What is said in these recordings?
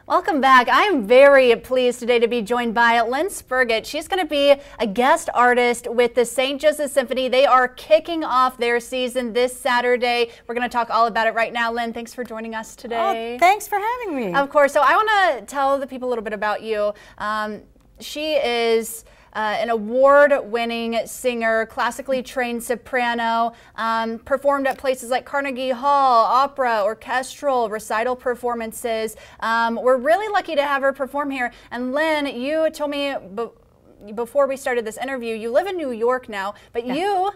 Welcome back. I am very pleased today to be joined by Lynn Spurgett. She's going to be a guest artist with the St. Joseph Symphony. They are kicking off their season this Saturday. We're going to talk all about it right now. Lynn, thanks for joining us today. Oh, thanks for having me. Of course. So I want to tell the people a little bit about you. She is an award-winning singer, classically trained soprano, performed at places like Carnegie Hall, opera, orchestral, recital performances. We're really lucky to have her perform here. And Lynn, you told me before we started this interview, you live in New York now, but you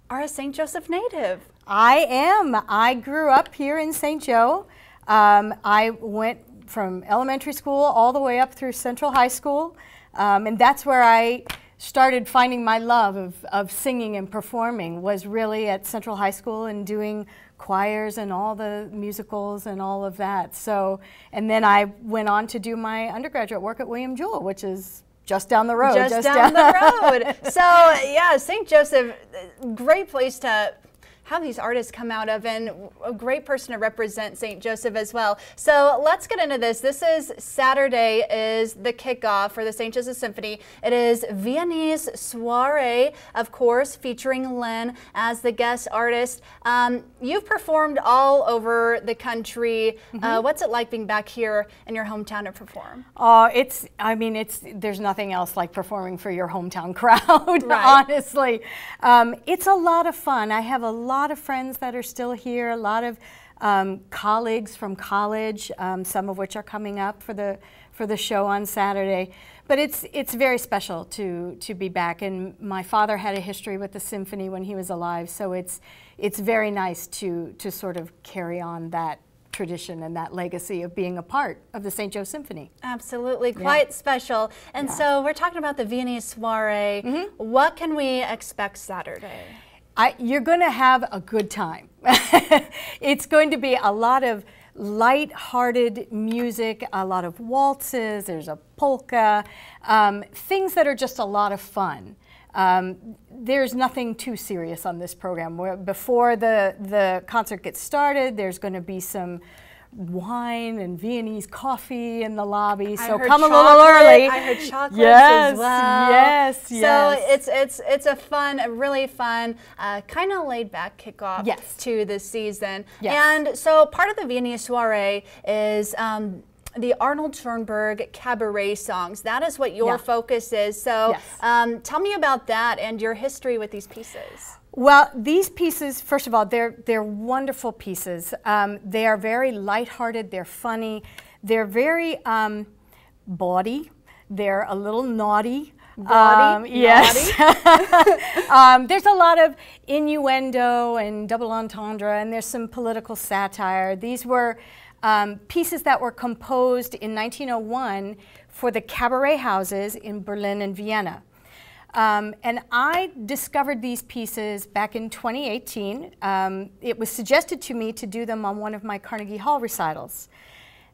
are a St. Joseph native. I am. I grew up here in St. Joe. I went from elementary school all the way up through Central High School. And that's where I started finding my love of singing and performing, was really at Central High School and doing choirs and all the musicals and all of that. So, and then I went on to do my undergraduate work at William Jewell, which is just down the road. Just down the road. So yeah, St. Joseph, great place to have these artists come out of, and a great person to represent St. Joseph as well. So let's get into this. This is Saturday is the kickoff for the St. Joseph Symphony. It is Viennese Soiree, of course, featuring Lynn as the guest artist. You've performed all over the country. What's it like being back here in your hometown to perform? Oh, there's nothing else like performing for your hometown crowd, right. Honestly. It's a lot of fun. I have a lot of friends that are still here, a lot of colleagues from college, some of which are coming up for the show on Saturday. But it's very special to be back, and my father had a history with the symphony when he was alive, so it's very nice to sort of carry on that tradition and that legacy of being a part of the St. Joe Symphony. Absolutely, quite special. And so we're talking about the Viennese Soiree. What can we expect Saturday? You're going to have a good time. It's going to be a lot of light-hearted music, a lot of waltzes, there's a polka, things that are just a lot of fun. There's nothing too serious on this program. Before the concert gets started, there's going to be some wine and Viennese coffee in the lobby, so come a little early. I heard chocolates as well. Yes. So it's a fun, a really fun, kind of laid back kickoff to the season. And so part of the Viennese Soiree is the Arnold Schoenberg cabaret songs. That is what your focus is. So tell me about that and your history with these pieces. Well, these pieces, first of all, they're wonderful pieces. They are very lighthearted, they're funny, they're very bawdy, they're a little naughty. Yes. There's a lot of innuendo and double entendre, and there's some political satire. These were pieces that were composed in 1901 for the cabaret houses in Berlin and Vienna. And I discovered these pieces back in 2018. It was suggested to me to do them on one of my Carnegie Hall recitals.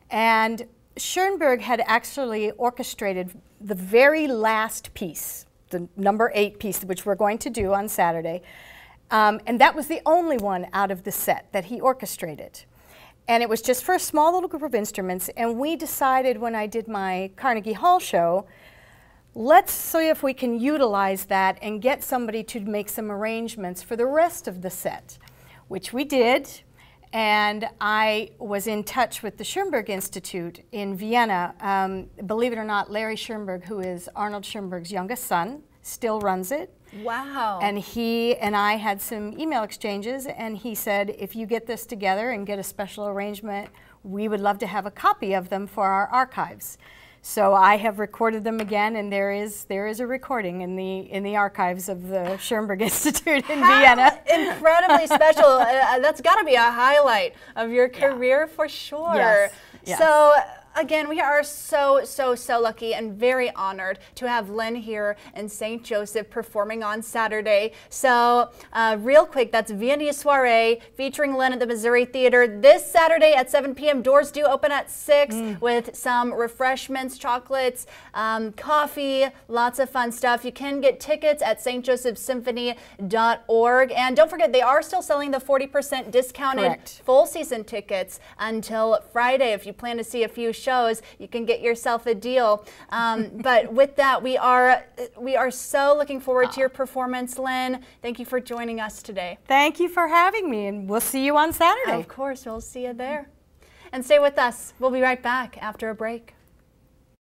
And Schoenberg had actually orchestrated the very last piece, the number 8 piece, which we're going to do on Saturday. And that was the only one out of the set that he orchestrated. And it was just for a small little group of instruments. And we decided when I did my Carnegie Hall show, let's see if we can utilize that and get somebody to make some arrangements for the rest of the set, which we did. And I was in touch with the Schoenberg Institute in Vienna. Believe it or not, Larry Schoenberg, who is Arnold Schoenberg's youngest son, still runs it. Wow. And he and I had some email exchanges, and he said, if you get this together and get a special arrangement, we would love to have a copy of them for our archives. So I have recorded them again, and there is a recording in the archives of the Schoenberg Institute in Vienna. Incredibly special. That's got to be a highlight of your career for sure. Yes. So again, we are so lucky and very honored to have Lynn here in St. Joseph performing on Saturday. So real quick, that's Viennese Soiree featuring Lynn at the Missouri Theater this Saturday at 7 p.m. Doors do open at 6 with some refreshments, chocolates, coffee, lots of fun stuff. You can get tickets at stjosephsymphony.org. And don't forget, they are still selling the 40% discounted full season tickets until Friday if you plan to see a few shows. shows, you can get yourself a deal. But with that, we are so looking forward to your performance, Lynn. Thank you for joining us today. Thank you for having me, and we'll see you on Saturday. Of course, we'll see you there. And stay with us. We'll be right back after a break.